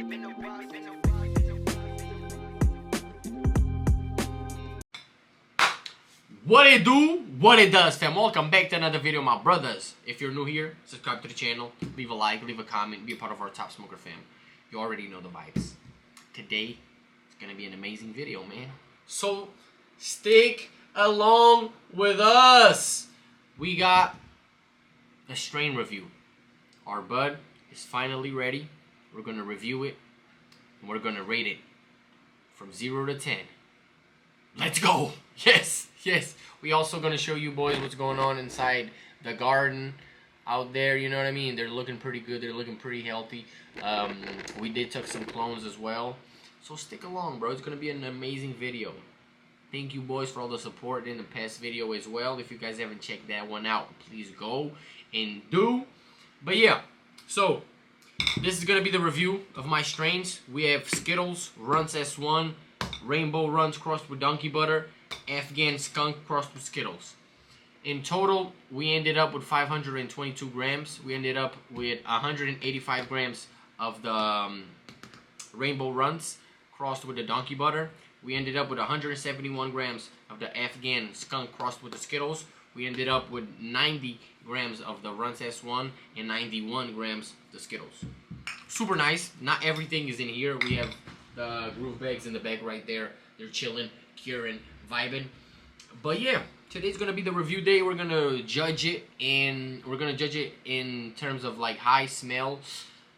What it do? What it does, fam? Welcome back to another video, my brothers. If you're new here, subscribe to the channel, leave a like, leave a comment, be a part of our Top Smoker fam. You already know the vibes. Today, it's gonna be an amazing video, man. So, stick along with us. We got a strain review. Our bud is finally ready. We're gonna review it, and we're gonna rate it from 0 to 10. Let's go. Yes. We also gonna show you boys what's going on inside the garden out there. You know what I mean? They're looking pretty good. They're looking pretty healthy. We did took some clones as well. So stick along, bro. It's gonna be an amazing video. Thank you, boys, for all the support in the past video as well. If you guys haven't checked that one out, please go and do. But yeah, so this is gonna be the review of my strains. We have Skittles, Runts S1, Rainbow Runs crossed with Donkey Butter, Afghan Skunk crossed with Skittles. In total, we ended up with 522 grams. We ended up with 185 grams of the Rainbow Runs crossed with the Donkey Butter. We ended up with 171 grams of the Afghan Skunk crossed with the Skittles. We ended up with 90 grams of the Runts S1 and 91 grams of the Skittles. Super nice. Not everything is in here. We have the groove bags in the bag right there. They're chilling, curing, vibing. But yeah, today's gonna be the review day. We're gonna judge it, and we're gonna judge it in terms of like high smell,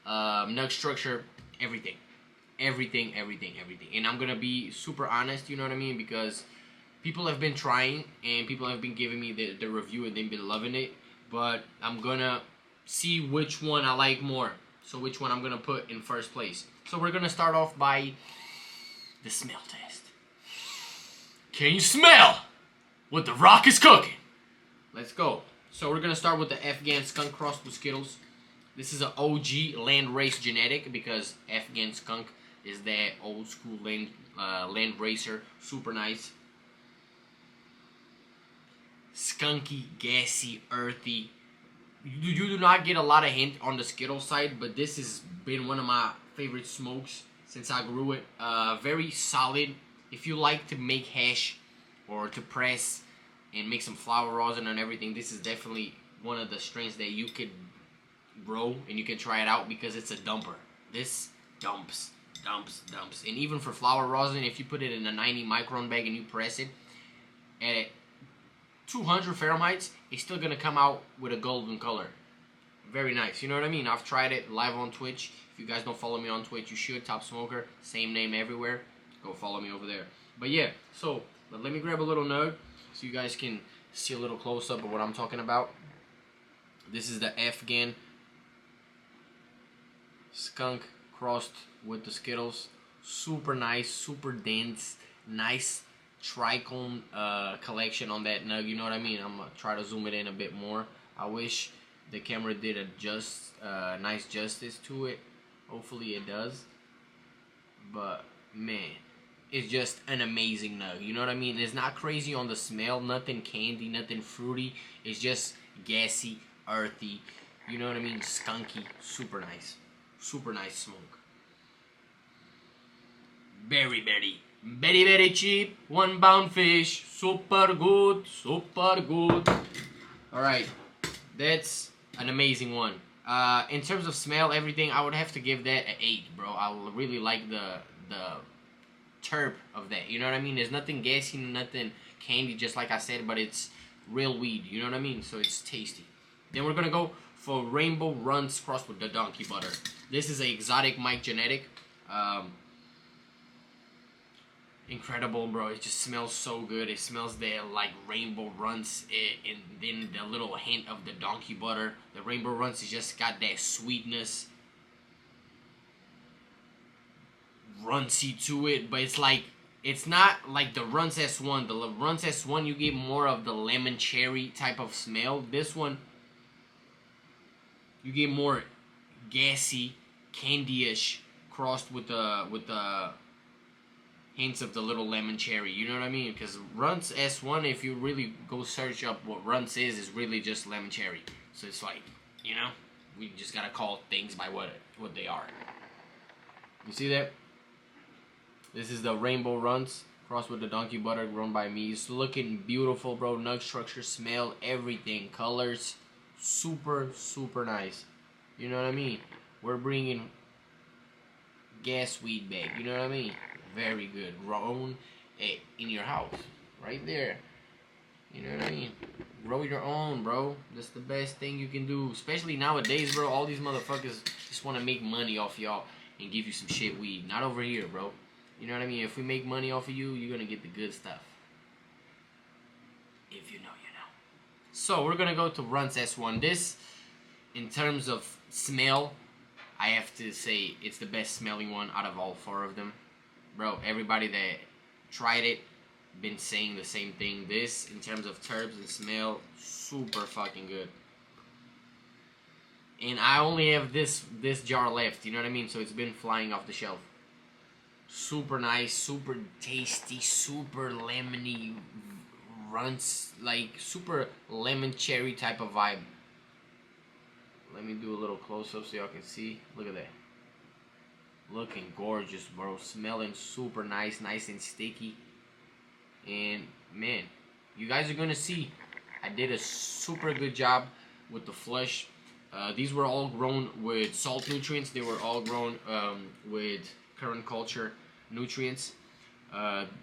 nug structure, everything. And I'm gonna be super honest, you know what I mean? Because people have been trying and people have been giving me the review and they've been loving it. But I'm gonna see which one I like more. So which one I'm gonna put in first place. So we're gonna start off by the smell test. Can you smell what the rock is cooking? Let's go. So we're gonna start with the Afghan Skunk crossed with Skittles. This is an OG land race genetic because Afghan Skunk is that old school land racer. Super nice. Skunky, gassy, earthy. You do not get a lot of hint on the Skittles side, but this has been one of my favorite smokes since I grew it. Very solid. If you like to make hash or to press and make some flower rosin and everything, this is definitely one of the strains that you could grow and you can try it out because it's a dumper. This dumps. And even for flower rosin, if you put it in a 90 micron bag and you press it at 200 Fahrenheit, it's still gonna come out with a golden color. Very nice, you know what I mean? I've tried it live on Twitch. If you guys don't follow me on Twitch, you should. Top Smoker, same name everywhere. Go follow me over there. But yeah, so let me grab a little nug so you guys can see a little close up of what I'm talking about. This is the Afghan Skunk crossed with the Skittles. Super nice, super dense, nice trichome collection on that nug. You know what I mean? I'm gonna try to zoom it in a bit more. I wish the camera did a nice justice to it. Hopefully it does. But man, it's just an amazing nug. You know what I mean? It's not crazy on the smell, nothing candy, nothing fruity. It's just gassy, earthy. You know what I mean? Skunky, super nice smoke. Very cheap. 1 pound fish. Super good. Alright. That's an amazing one. In terms of smell, everything, I would have to give that an 8, bro. I really like the terp of that. You know what I mean? There's nothing gassy, nothing candy, just like I said, but it's real weed. You know what I mean? So it's tasty. Then we're gonna go for Rainbow Runs crossed with the Donkey Butter. This is an exotic mic genetic. Incredible, bro. It just smells so good. It smells there like Rainbow Runs, and then the little hint of the Donkey Butter. The Rainbow Runs has just got that sweetness, runsy to it, but it's not like the Runts S1. The Runts S1, you get more of the lemon cherry type of smell. This one, you get more gassy, candy-ish crossed with the hints of the little lemon cherry. You know what I mean? Because Runts S1, if you really go search up what Runts is really just lemon cherry. So it's like, you know, we just gotta call things by what they are. You see that? This is the Rainbow Runs crossed with the Donkey Butter grown by me. It's looking beautiful, bro. Nug structure, smell, everything, colors, super, super nice. You know what I mean? We're bringing gas weed back. You know what I mean? Very good. Grown in your house, right there. You know what I mean? Grow your own, bro. That's the best thing you can do. Especially nowadays, bro. All these motherfuckers just want to make money off y'all and give you some shit weed. Not over here, bro. You know what I mean? If we make money off of you, you're going to get the good stuff. If you know, you know. So, we're going to go to Runs S1. This, in terms of smell, I have to say it's the best smelling one out of all 4 of them. Bro, everybody that tried it been saying the same thing. This, in terms of terps and smell, super fucking good. And I only have this jar left, you know what I mean? So it's been flying off the shelf. Super nice, super tasty, super lemony, runs, like super lemon cherry type of vibe. Let me do a little close up so y'all can see. Look at that. Looking gorgeous, bro. Smelling super nice, nice and sticky. And man, you guys are gonna see I did a super good job with the flush. These were all grown with salt nutrients. They were all grown with current culture nutrients.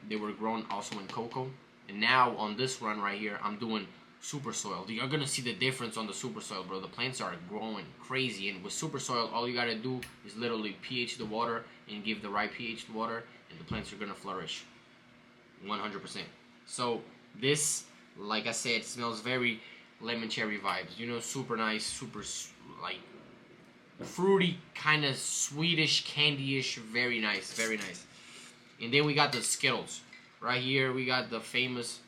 They were grown also in cocoa. And now on this run right here, I'm doing super soil. You're gonna see the difference on the super soil, bro. The plants are growing crazy, and with super soil, all you gotta do is literally pH the water and give the right pH to water, and the plants are gonna flourish 100%. So this, like I said, smells very lemon cherry vibes. You know, super nice, super like fruity, kind of sweetish, candyish. Very nice, very nice. And then we got the Skittles right here. We got the famous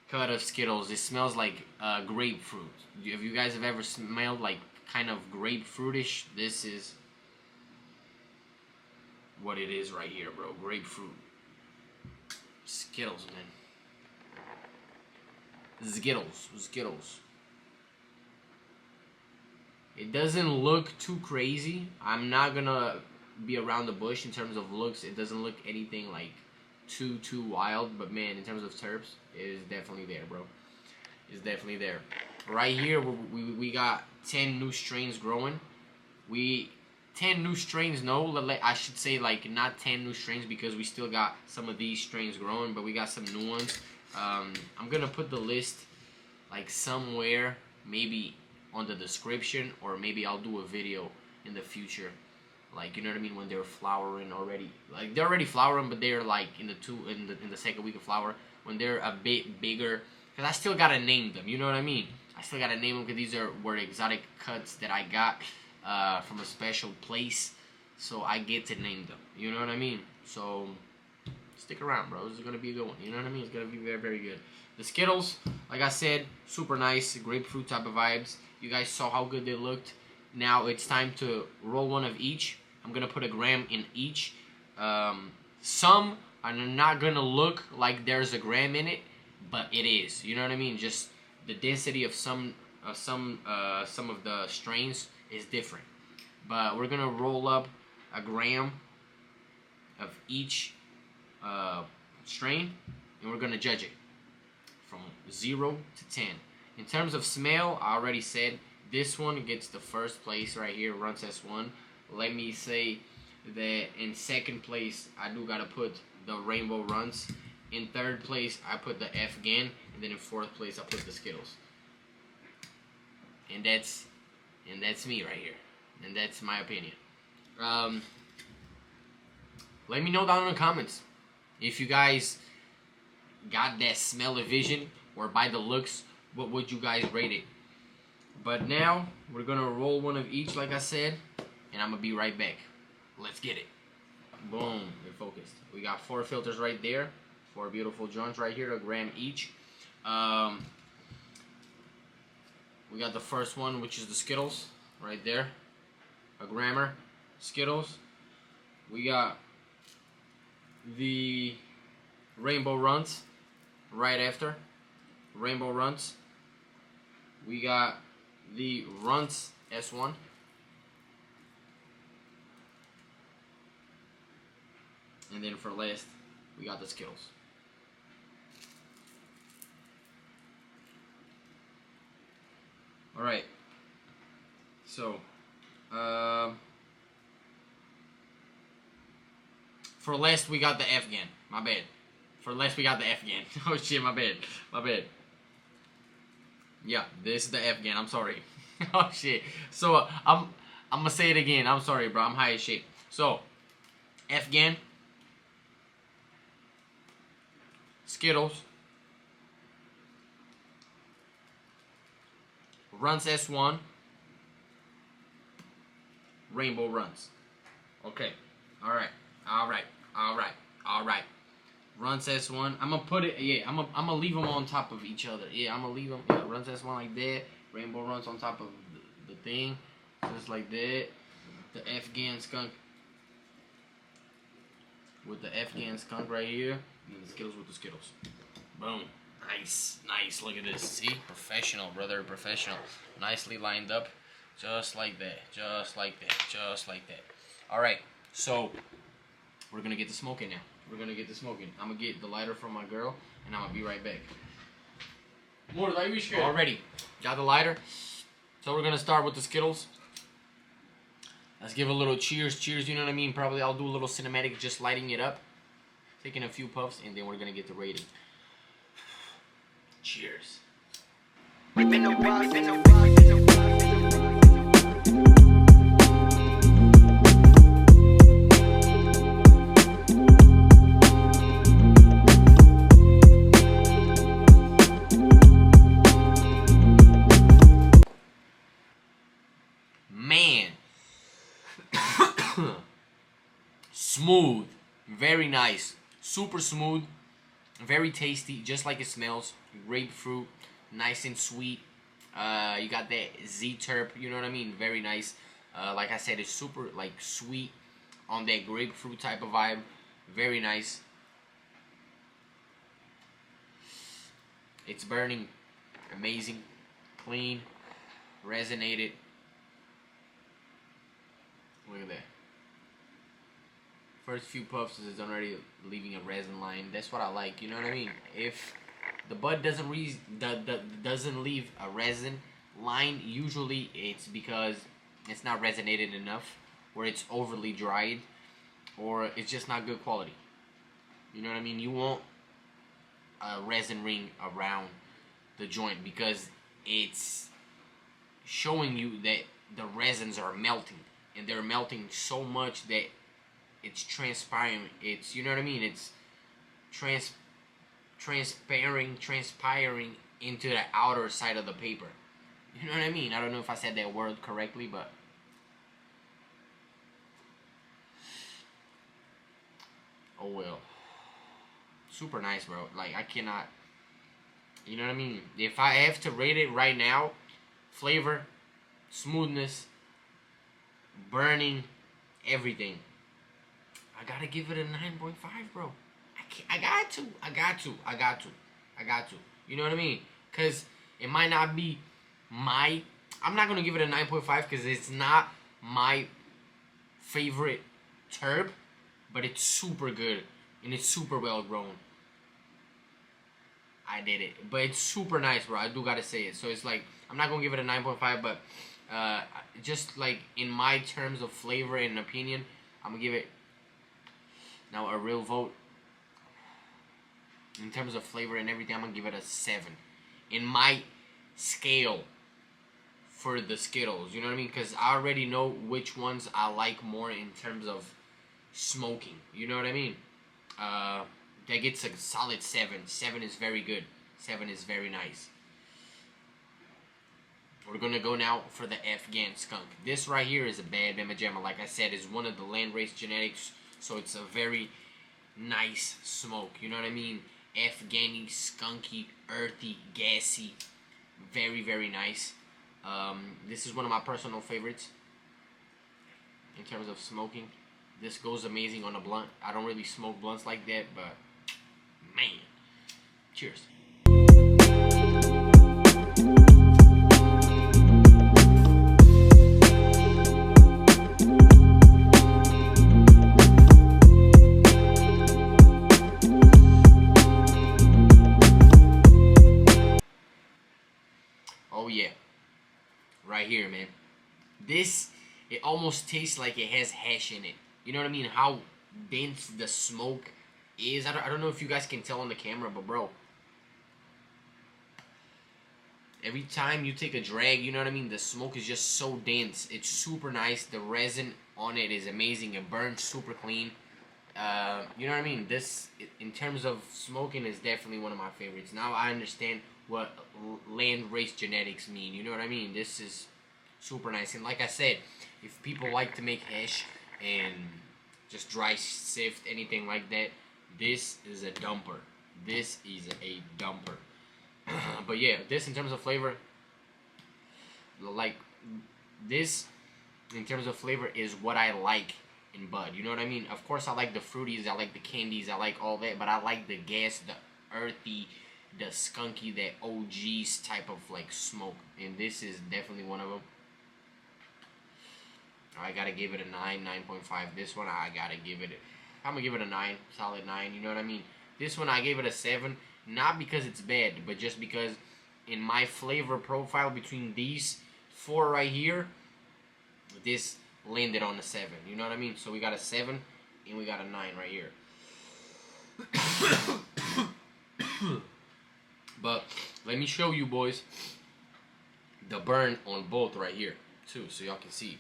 cut of Skittles. It smells like grapefruit. If you guys have ever smelled like kind of grapefruitish, this is what it is right here, bro. Grapefruit. Skittles, man. Skittles. It doesn't look too crazy. I'm not gonna be around the bush in terms of looks. It doesn't look anything like too wild, but man, in terms of terps, it is definitely there, bro. It's definitely there. Right here, we got 10 new strains growing. 10 new strains, no, I should say like not 10 new strains because we still got some of these strains growing, but we got some new ones. I'm gonna put the list like somewhere, maybe on the description, or maybe I'll do a video in the future. Like, you know what I mean, when they're flowering already. Like, they're already flowering, but they're like in the second week of flower. When they're a bit bigger, because I still gotta name them, you know what I mean? I still gotta name them because these were exotic cuts that I got from a special place, so I get to name them, you know what I mean? So stick around, bro. This is gonna be a good one, you know what I mean? It's gonna be very, very good. The Skittles, like I said, super nice, grapefruit type of vibes. You guys saw how good they looked. Now it's time to roll one of each. I'm gonna put a gram in each. Some are not gonna look like there's a gram in it, but it is, you know what I mean? Just the density of some of the strains is different. But we're gonna roll up a gram of each strain, and we're gonna judge it from 0 to 10. In terms of smell, I already said this one gets the first place right here, Runs S1. Let me say that in second place, I do gotta put the Rainbow Runs. In third place, I put the Afghan, and then in fourth place, I put the Skittles. And that's me right here, and that's my opinion. Let me know down in the comments if you guys got that smell of vision, or by the looks, what would you guys rate it? But now we're gonna roll one of each, like I said, and I'm gonna be right back. Let's get it. Boom, we're focused. We got 4 filters right there, 4 beautiful joints right here, a gram each. We got the first one, which is the Skittles right there, a grammer. Skittles. We got the Rainbow Runs right after. Rainbow Runs. We got the Runs S1. And then for last, we got the Skittles. Alright. So, for last, we got the Afghan. My bad. For last, we got the Afghan. Oh shit, my bad. My bad. Yeah, this is the Afghan. I'm sorry. Oh shit. So, I'm gonna say it again. I'm sorry, bro. I'm high as shit. So, Afghan, Skittles, Runs S1, Rainbow Runs. Okay. Alright. Alright. Alright. Alright. Runs S1. I'm gonna put it, yeah, I'm gonna leave them on top of each other. Yeah, I'm gonna leave them, yeah, Runs S1 like that. Rainbow Runs on top of the thing. Just like that. The Afghan skunk with the Afghan skunk right here. And the Skittles with the Skittles. Boom. Nice. Nice. Look at this. See? Professional, brother. Professional. Nicely lined up. Just like that. Just like that. Just like that. Alright. So, we're going to get to smoking now. We're going to get to smoking. I'm going to get the lighter from my girl. And I'm going to be right back. Already. Got the lighter. So, we're going to start with the Skittles. Let's give a little cheers. Cheers, you know what I mean? Probably I'll do a little cinematic, just lighting it up. Taking a few puffs, and then we're going to get the rating. Cheers. Man. Smooth. Very nice. Super smooth. Very tasty. Just like it smells. Grapefruit. Nice and sweet. You got that Z-terp. You know what I mean? Very nice. Like I said, it's super like sweet on that grapefruit type of vibe. Very nice. It's burning. Amazing. Clean. Resonated. Look at that. First few puffs is already leaving a resin line. That's what I like. You know what I mean? If the bud doesn't leave a resin line, usually it's because it's not resonated enough, or it's overly dried, or it's just not good quality. You know what I mean? You want a resin ring around the joint because it's showing you that the resins are melting, and they're melting so much that it's transpiring. It's, you know what I mean? It's transpiring into the outer side of the paper. You know what I mean? I don't know if I said that word correctly, but oh well. Super nice, bro. Like, I cannot, you know what I mean? If I have to rate it right now, flavor, smoothness, burning, everything, I gotta give it a 9.5, bro. I got to. You know what I mean? Because it might not be my, I'm not gonna give it a 9.5 because it's not my favorite terp, but it's super good and it's super well grown. I did it, but it's super nice, bro. I do gotta say it. So it's like, I'm not gonna give it a 9.5, but just like in my terms of flavor and opinion, I'm gonna give it now a real vote. In terms of flavor and everything, I'm gonna give it a 7 in my scale for the Skittles. You know what I mean? Because I already know which ones I like more in terms of smoking. You know what I mean? That gets a solid 7. 7 is very good. 7 is very nice. We're gonna go now for the Afghan skunk. This right here is a bad Bama Jamma. Like I said, is one of the landrace genetics, so it's a very nice smoke. You know what I mean? Afghani, skunky, earthy, gassy. Very, very nice. This is one of my personal favorites in terms of smoking. This goes amazing on a blunt. I don't really smoke blunts like that, but man, cheers. This, it almost tastes like it has hash in it. You know what I mean? How dense the smoke is. I don't know if you guys can tell on the camera, but bro, every time you take a drag, you know what I mean, the smoke is just so dense. It's super nice. The resin on it is amazing. It burns super clean. You know what I mean? This, in terms of smoking, is definitely one of my favorites. Now I understand what land race genetics mean. You know what I mean? This is super nice. And like I said, if people like to make hash and just dry sift, anything like that, this is a dumper. This is a dumper. But yeah, this in terms of flavor, like this in terms of flavor is what I like in bud. You know what I mean? Of course I like the fruities, I like the candies, I like all that, but I like the gas, the earthy, the skunky, that OG's type of like smoke, and this is definitely one of them. I gotta give it a 9, 9.5. This one I gotta give it, I'm gonna give it a 9, solid 9, you know what I mean? This one I gave it a 7, not because it's bad, but just because in my flavor profile between these 4 right here, this landed on a 7, you know what I mean? So we got a 7 and we got a 9 right here. But let me show you boys the burn on both right here too, so y'all can see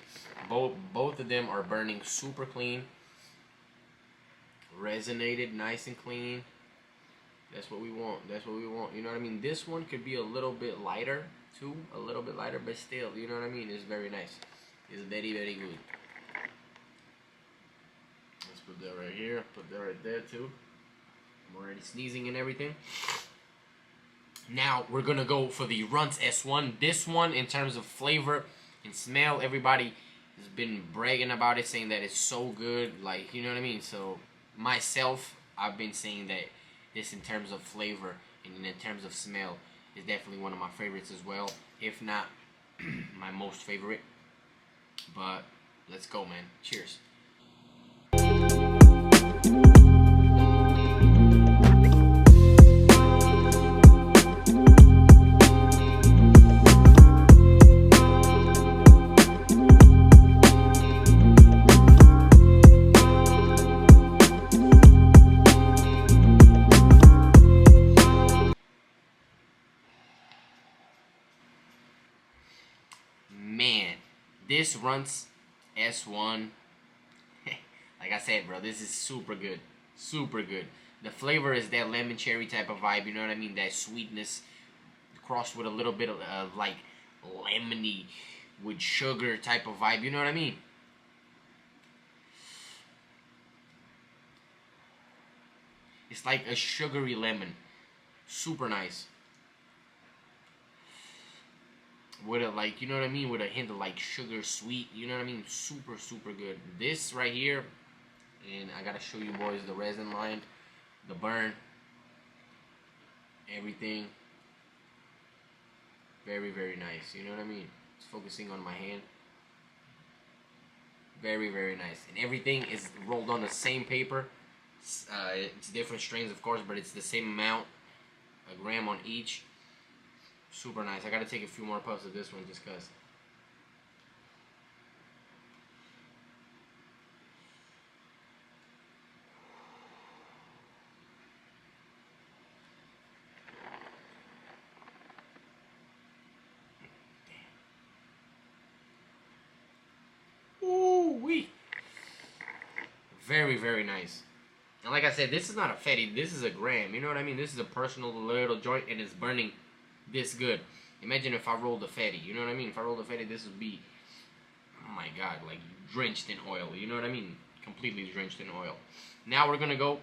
both of them are burning super clean, resonated nice and clean. That's what we want. That's what we want. You know what I mean? This one could be a little bit lighter too, a little bit lighter, but still, you know what I mean? It's very nice. It's very, very good. Let's put that right here. Put that right there too. I'm already sneezing and everything. Now we're gonna go for the Runts S1. This one, in terms of flavor and smell, everybody has been bragging about it, saying that it's so good. Like, you know what I mean? So myself, I've been saying that this, in terms of flavor and in terms of smell, is definitely one of my favorites as well, if not my most favorite. But let's go, man. Cheers. Man, this Runts S1, like I said, bro, this is super good. Super good. The flavor is that lemon cherry type of vibe, you know what I mean? That sweetness crossed with a little bit of like lemony with sugar type of vibe, you know what I mean? It's like a sugary lemon. Super nice. With a, like, you know what I mean, with a hint of like sugar sweet, you know what I mean? Super, super good. This right here, and I gotta show you boys the resin line, the burn, everything. Very, very nice, you know what I mean? It's focusing on my hand. Very, very nice. And everything is rolled on the same paper. It's different strains, of course, but it's the same amount, a gram on each. Super nice. I gotta take a few more puffs of this one just cause. Ooh wee. Very, very nice. And like I said, this is not a fatty. This is a gram. You know what I mean? This is a personal little joint, and it's burning this good. Imagine if I rolled a fatty, you know what I mean? If I rolled a fatty, this would be, oh my god, like drenched in oil, you know what I mean? Completely drenched in oil. Now we're gonna go,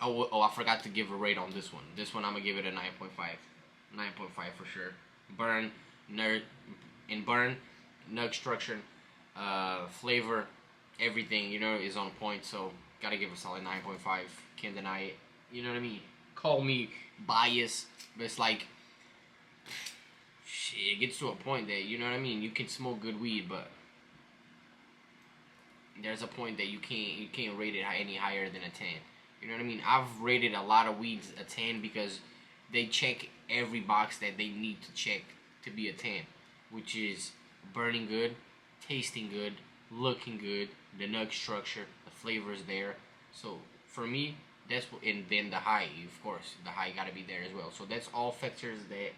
oh, I forgot to give a rate on this one. This one I'm gonna give it a 9.5. 9.5 for sure. Burn, nerd, in burn, nug structure, flavor, everything, you know, is on point, so gotta give a solid 9.5. Can't deny it, you know what I mean? Call me biased, but it's like, shit, it gets to a point that, you know what I mean, you can smoke good weed, but there's a point that you can't rate it any higher than a 10. You know what I mean? I've rated a lot of weeds a 10 because they check every box that they need to check to be a 10, which is burning good, tasting good, looking good, the nug structure, the flavor is there. So for me, that's what, and then the high, of course, the high gotta be there as well. So that's all factors that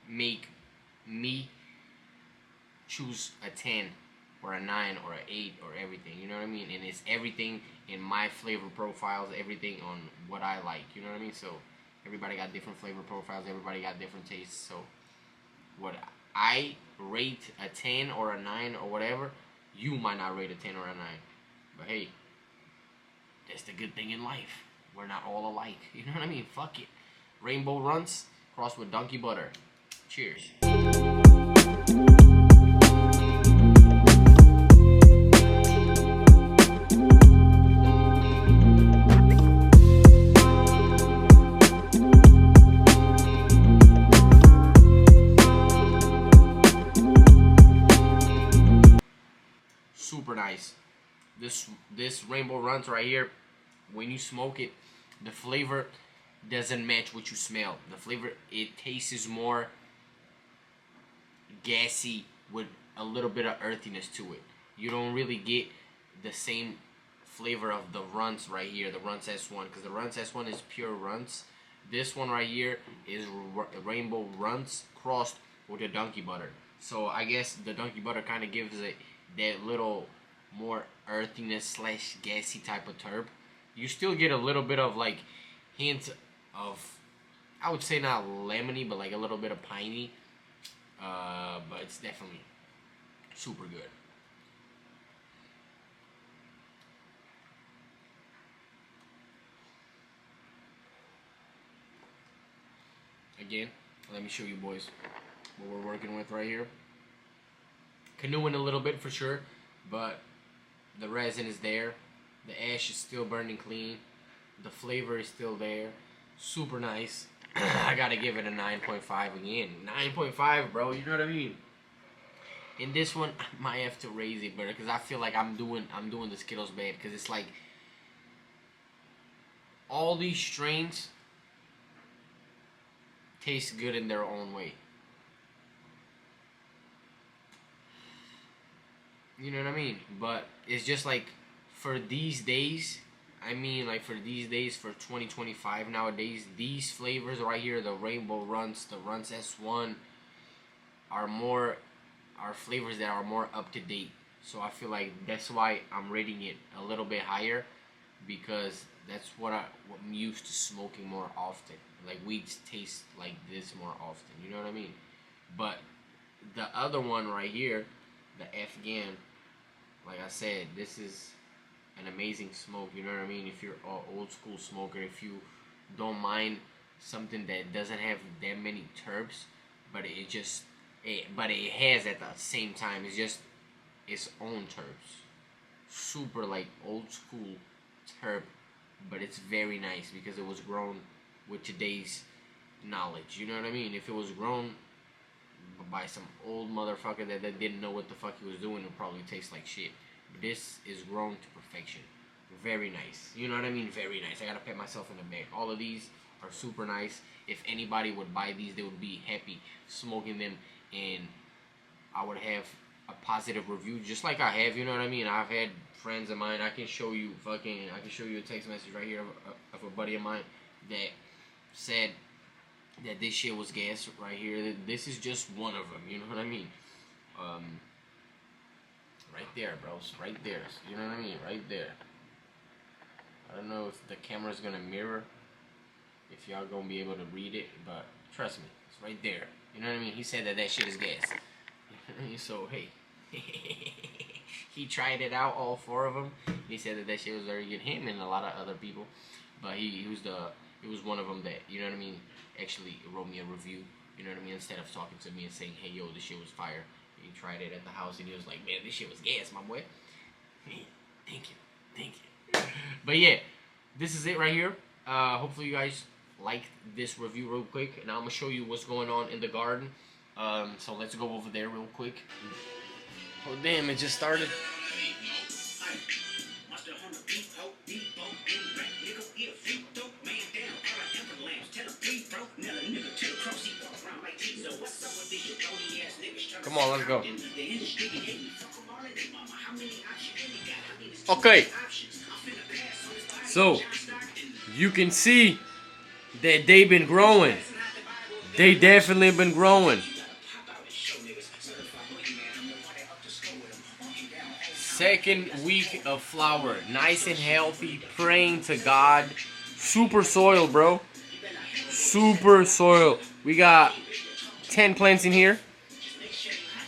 make me choose a 10 or a 9 or an 8 or everything, you know what I mean? And it's everything in my flavor profiles, everything on what I like, you know what I mean? So everybody got different flavor profiles, everybody got different tastes. So what I rate a 10 or a 9 or whatever, you might not rate a 10 or a 9. But hey, that's the good thing in life. We're not all alike, you know what I mean? Fuck it. Rainbow Runs crossed with donkey butter. Cheers. Super nice. This Rainbow Runs right here, when you smoke it, the flavor doesn't match what you smell. The flavor, it tastes more gassy with a little bit of earthiness to it. You don't really get the same flavor of the Runs right here, the Runs S1, because the Runs S1 is pure Runs. This one right here is Rainbow Runs crossed with the donkey butter. So I guess the donkey butter kind of gives it that little more earthiness slash gassy type of terp. You still get a little bit of like hint of, I would say not lemony, but like a little bit of piney. But it's definitely super good. Again, let me show you boys what we're working with right here. Canoeing a little bit for sure, but the resin is there. The ash is still burning clean. The flavor is still there. Super nice. I gotta give it a 9.5 again. 9.5, bro. You know what I mean? In this one, I might have to raise it, because I feel like I'm doing the Skittles bad, because it's like all these strains taste good in their own way. You know what I mean? But it's just like for these days, I mean, like for these days, for 2025 nowadays, these flavors right here, the Rainbow Runs, the Runs S1, are flavors that are more up to date. So I feel like that's why I'm rating it a little bit higher, because that's what I'm used to smoking more often. Like weeds taste like this more often. You know what I mean? But the other one right here, the Afghan, like I said, this is an amazing smoke. You know what I mean? If you're an old school smoker, if you don't mind something that doesn't have that many terps, but it has at the same time, it's just its own terps. Super like old school terp, but it's very nice because it was grown with today's knowledge. You know what I mean? If it was grown by some old motherfucker that didn't know what the fuck he was doing, it would probably taste like shit. But this is grown to perfection. Very nice. You know what I mean? Very nice. I gotta pat myself in the back. All of these are super nice. If anybody would buy these, they would be happy smoking them, and I would have a positive review, just like I have. You know what I mean? I've had friends of mine. I can show you a text message right here of a buddy of mine that said that this shit was gas right here. This is just one of them. You know what I mean? Right there, bros. Right there. You know what I mean? Right there. I don't know if the camera's gonna mirror, if y'all gonna be able to read it, but trust me, it's right there. You know what I mean? He said that shit is gas. So, hey. He tried it out, all four of them. He said that shit was very good. Him and a lot of other people. But he was one of them that, you know what I mean, actually wrote me a review. You know what I mean? Instead of talking to me and saying, hey, yo, this shit was fire. He tried it at the house and he was like, man, this shit was gas, my boy. Thank you. But yeah, this is it right here. Hopefully you guys liked this review real quick. Now I'm going to show you what's going on in the garden. So let's go over there real quick. Oh, damn, it just started. Come on, let's go. Okay. So, you can see that they've been growing. They definitely been growing. Second week of flower. Nice and healthy. Praying to God. Super soil, bro. Super soil. We got 10 plants in here.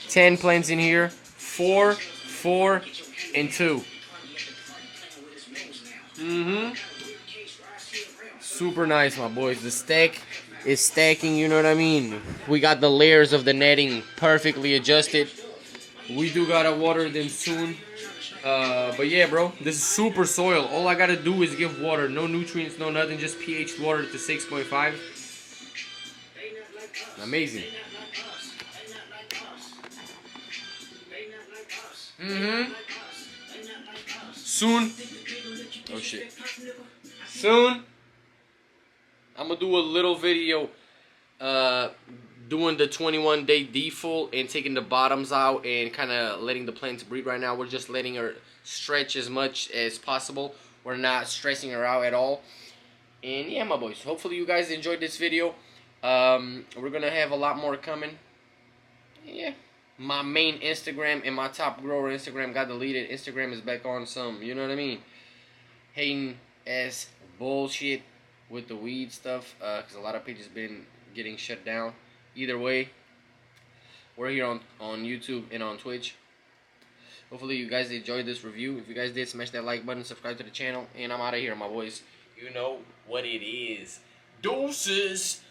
10 plants in here. 4, 4, and 2. Super nice, my boys. The stack is stacking, you know what I mean? We got the layers of the netting perfectly adjusted. We do gotta water them soon. But yeah, bro, this is super soil. All I gotta do is give water. No nutrients, no nothing. Just pH water to 6.5. Amazing. Soon. Oh shit. Soon. I'm gonna do a little video doing the 21-day default and taking the bottoms out and kind of letting the plants breathe. Right now we're just letting her stretch as much as possible. We're not stressing her out at all. And yeah, my boys, hopefully you guys enjoyed this video. We're gonna have a lot more coming. Yeah, my main Instagram and my top grower Instagram got deleted. Instagram is back on some, you know what I mean, hating ass bullshit with the weed stuff, because a lot of pages been getting shut down. Either way, we're here on YouTube and on Twitch. Hopefully you guys enjoyed this review. If you guys did, smash that like button, subscribe to the channel, and I'm out of here, my boys. You know what it is. Doses.